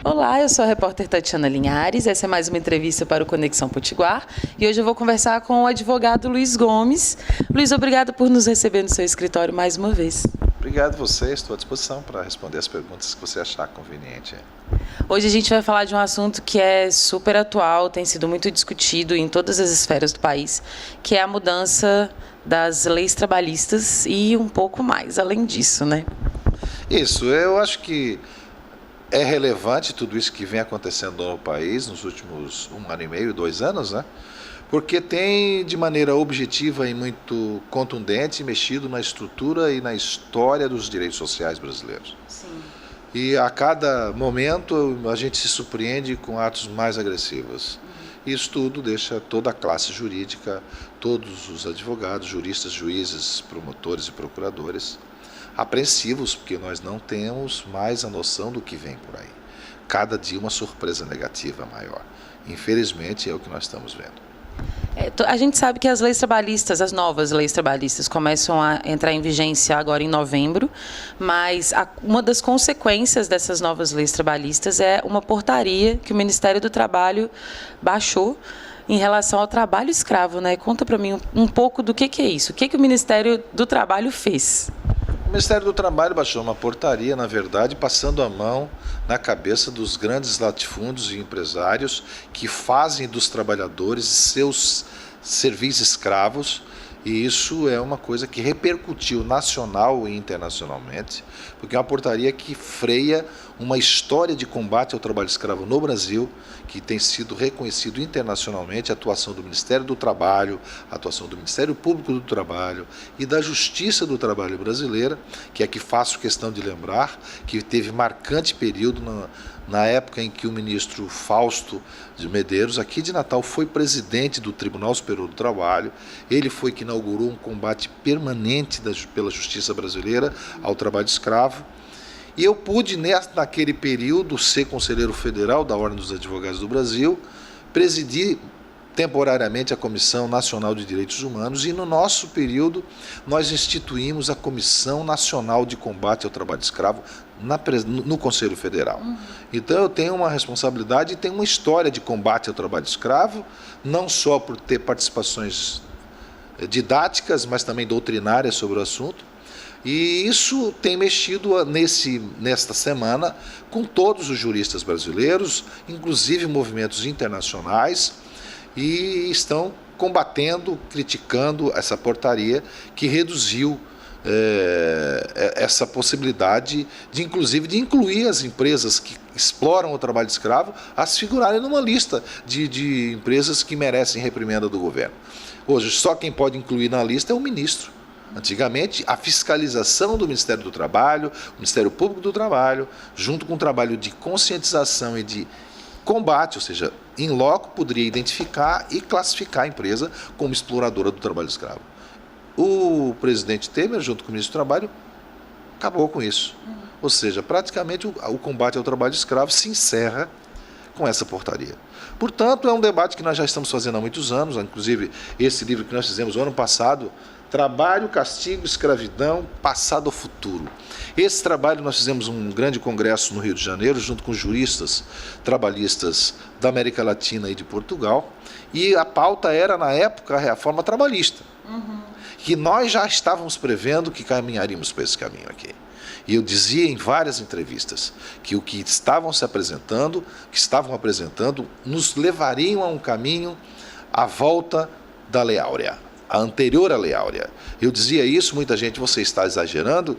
Olá, eu sou a repórter Tatiana Linhares, essa é mais uma entrevista para o Conexão Potiguar e hoje eu vou conversar com o advogado Luiz Gomes. Luiz, obrigado por nos receber no seu escritório mais uma vez. Obrigado a você, estou à disposição para responder as perguntas que você achar conveniente. Hoje a gente vai falar de um assunto que é super atual, tem sido muito discutido em todas as esferas do país, que é a mudança das leis trabalhistas e um pouco mais além disso, né? Isso, eu acho que é relevante tudo isso que vem acontecendo no país nos últimos 1 ano e meio, 2 anos, né? Porque tem, de maneira objetiva e muito contundente, mexido na estrutura e na história dos direitos sociais brasileiros. Sim. E a cada momento a gente se surpreende com atos mais agressivos. Isso tudo deixa toda a classe jurídica, todos os advogados, juristas, juízes, promotores e procuradores apreensivos, porque nós não temos mais a noção do que vem por aí. Cada dia uma surpresa negativa maior. Infelizmente é o que nós estamos vendo. A gente sabe que as leis trabalhistas, as novas leis trabalhistas, começam a entrar em vigência agora em novembro, mas uma das consequências dessas novas leis trabalhistas é uma portaria que o Ministério do Trabalho baixou em relação ao trabalho escravo, né? Conta para mim um pouco do que é isso. O que o Ministério do Trabalho fez? O Ministério do Trabalho baixou uma portaria, na verdade, passando a mão na cabeça dos grandes latifúndios e empresários que fazem dos trabalhadores seus servis escravos, e isso é uma coisa que repercutiu nacional e internacionalmente, porque é uma portaria que freia uma história de combate ao trabalho escravo no Brasil, que tem sido reconhecido internacionalmente, a atuação do Ministério do Trabalho, a atuação do Ministério Público do Trabalho e da Justiça do Trabalho brasileira, que é que faço questão de lembrar, que teve marcante período na época em que o ministro Fausto de Medeiros, aqui de Natal, foi presidente do Tribunal Superior do Trabalho. Ele foi que inaugurou um combate permanente pela justiça brasileira ao trabalho escravo. E eu pude, naquele período, ser conselheiro federal da Ordem dos Advogados do Brasil, presidir temporariamente a Comissão Nacional de Direitos Humanos e, no nosso período, nós instituímos a Comissão Nacional de Combate ao Trabalho Escravo no Conselho Federal. Então eu tenho uma responsabilidade e tenho uma história de combate ao trabalho escravo, não só por ter participações didáticas, mas também doutrinárias sobre o assunto. E isso tem mexido nesta semana com todos os juristas brasileiros, inclusive movimentos internacionais, e estão combatendo, criticando essa portaria que reduziu essa possibilidade de, inclusive, de incluir as empresas que exploram o trabalho escravo a se figurarem numa lista de empresas que merecem reprimenda do governo. Hoje, só quem pode incluir na lista é o ministro. Antigamente, a fiscalização do Ministério do Trabalho, o Ministério Público do Trabalho, junto com o trabalho de conscientização e de combate, ou seja, em loco, poderia identificar e classificar a empresa como exploradora do trabalho escravo. O presidente Temer, junto com o ministro do Trabalho, acabou com isso. Ou seja, praticamente o combate ao trabalho escravo se encerra com essa portaria. Portanto, é um debate que nós já estamos fazendo há muitos anos, inclusive esse livro que nós fizemos no ano passado, Trabalho, Castigo, Escravidão, Passado ao Futuro. Esse trabalho nós fizemos um grande congresso no Rio de Janeiro, junto com juristas trabalhistas da América Latina e de Portugal, e a pauta era, na época, a reforma trabalhista, que nós já estávamos prevendo que caminharíamos para esse caminho aqui. E eu dizia em várias entrevistas que o que estavam apresentando, nos levariam a um caminho à volta da Lei Áurea, a anterior à Lei Áurea. Eu dizia isso, muita gente, você está exagerando.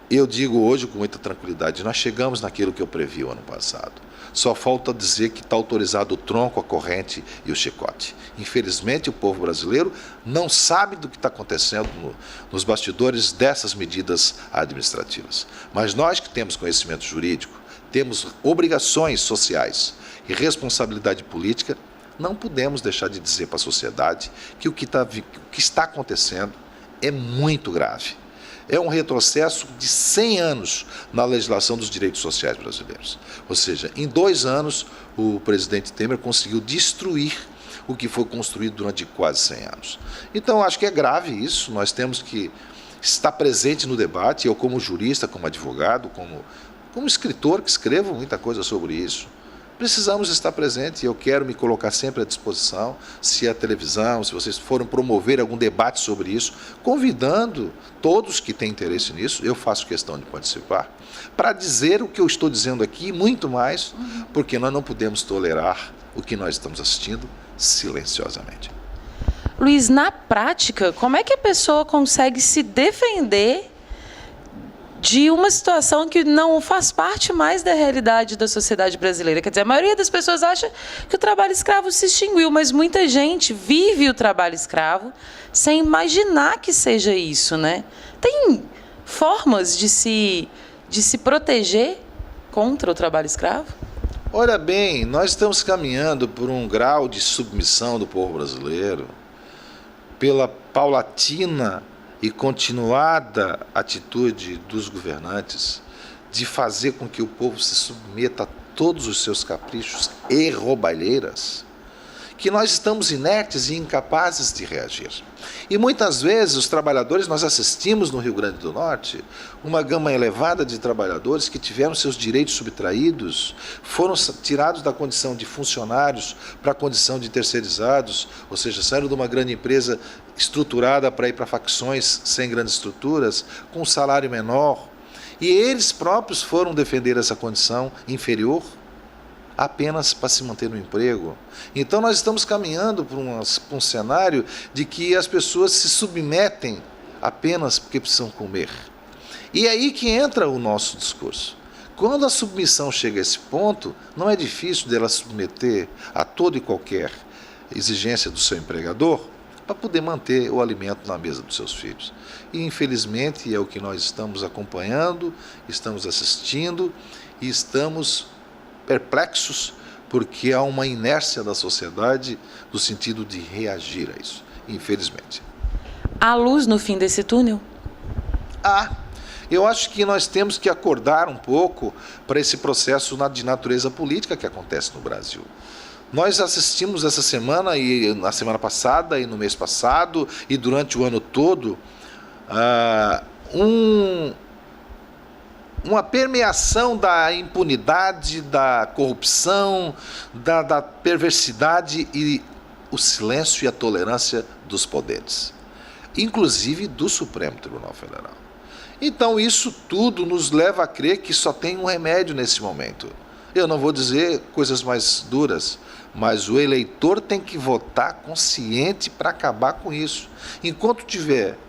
Eu digo hoje com muita tranquilidade, nós chegamos naquilo que eu previ o ano passado. Só falta dizer que está autorizado o tronco, a corrente e o chicote. Infelizmente, o povo brasileiro não sabe do que está acontecendo nos bastidores dessas medidas administrativas. Mas nós que temos conhecimento jurídico, temos obrigações sociais e responsabilidade política, não podemos deixar de dizer para a sociedade que o que está acontecendo é muito grave. É um retrocesso de 100 anos na legislação dos direitos sociais brasileiros. Ou seja, em 2 anos, o presidente Temer conseguiu destruir o que foi construído durante quase 100 anos. Então, acho que é grave isso, nós temos que estar presente no debate. Eu, como jurista, como advogado, como como escritor que escrevo muita coisa sobre isso. Precisamos estar presentes e eu quero me colocar sempre à disposição, se a televisão, se vocês forem promover algum debate sobre isso, convidando todos que têm interesse nisso, eu faço questão de participar, para dizer o que eu estou dizendo aqui e muito mais, porque nós não podemos tolerar o que nós estamos assistindo silenciosamente. Luiz, na prática, como é que a pessoa consegue se defender de uma situação que não faz parte mais da realidade da sociedade brasileira? Quer dizer, a maioria das pessoas acha que o trabalho escravo se extinguiu, mas muita gente vive o trabalho escravo sem imaginar que seja isso, né? Tem formas de se proteger contra o trabalho escravo? Olha bem, nós estamos caminhando por um grau de submissão do povo brasileiro, pela paulatina e continuada atitude dos governantes de fazer com que o povo se submeta a todos os seus caprichos e roubalheiras, que nós estamos inertes e incapazes de reagir. E muitas vezes os trabalhadores, nós assistimos no Rio Grande do Norte, uma gama elevada de trabalhadores que tiveram seus direitos subtraídos, foram tirados da condição de funcionários para a condição de terceirizados, ou seja, saíram de uma grande empresa estruturada para ir para facções sem grandes estruturas, com um salário menor, e eles próprios foram defender essa condição inferior apenas para se manter no emprego. Então nós estamos caminhando para um cenário de que as pessoas se submetem apenas porque precisam comer. E é aí que entra o nosso discurso. Quando a submissão chega a esse ponto, não é difícil dela submeter a toda e qualquer exigência do seu empregador para poder manter o alimento na mesa dos seus filhos. E infelizmente é o que nós estamos acompanhando, estamos assistindo e estamos perplexos porque há uma inércia da sociedade no sentido de reagir a isso, infelizmente. Há luz no fim desse túnel? Eu acho que nós temos que acordar um pouco para esse processo de natureza política que acontece no Brasil. Nós assistimos essa semana, e na semana passada, e no mês passado, e durante o ano todo, uma permeação da impunidade, da corrupção, da perversidade e o silêncio e a tolerância dos poderes, inclusive do Supremo Tribunal Federal. Então isso tudo nos leva a crer que só tem um remédio nesse momento. Eu não vou dizer coisas mais duras, mas o eleitor tem que votar consciente para acabar com isso. Enquanto tiver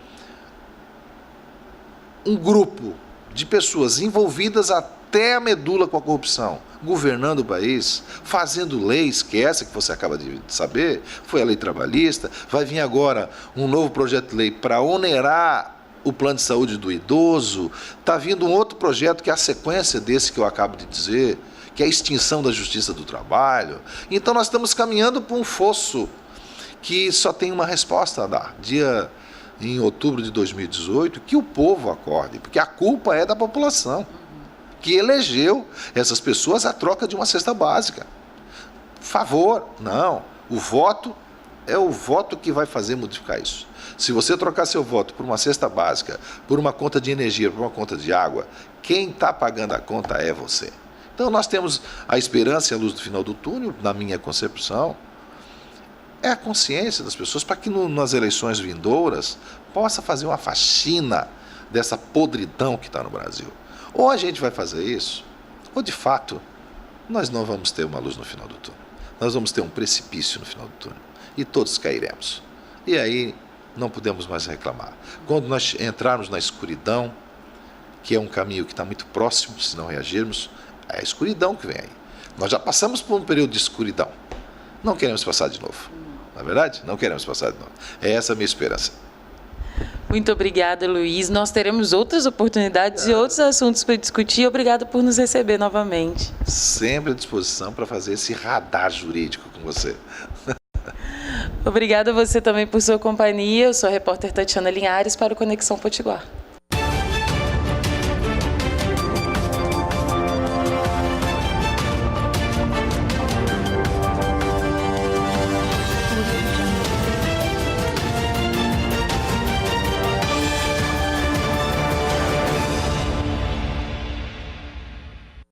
um grupo de pessoas envolvidas até a medula com a corrupção, governando o país, fazendo leis, que essa que você acaba de saber, foi a lei trabalhista, vai vir agora um novo projeto de lei para onerar o plano de saúde do idoso, está vindo um outro projeto que é a sequência desse que eu acabo de dizer, que é a extinção da justiça do trabalho. Então nós estamos caminhando para um fosso que só tem uma resposta a dar. Em outubro de 2018, que o povo acorde, porque a culpa é da população, que elegeu essas pessoas à troca de uma cesta básica. Favor, não. O voto é o voto que vai fazer modificar isso. Se você trocar seu voto por uma cesta básica, por uma conta de energia, por uma conta de água, quem está pagando a conta é você. Então nós temos a esperança e a luz do final do túnel, na minha concepção, é a consciência das pessoas para que nas eleições vindouras possa fazer uma faxina dessa podridão que está no Brasil. Ou a gente vai fazer isso, ou de fato nós não vamos ter uma luz no final do túnel. Nós vamos ter um precipício no final do túnel e todos cairemos. E aí não podemos mais reclamar. Quando nós entrarmos na escuridão, que é um caminho que está muito próximo, se não reagirmos, é a escuridão que vem aí. Nós já passamos por um período de escuridão. Não queremos passar de novo. Não é verdade? Não queremos passar de novo. É essa a minha esperança. Muito obrigada, Luiz. Nós teremos outras oportunidades e outros assuntos para discutir. Obrigada por nos receber novamente. Sempre à disposição para fazer esse radar jurídico com você. Obrigada a você também por sua companhia. Eu sou a repórter Tatiana Linhares para o Conexão Potiguar.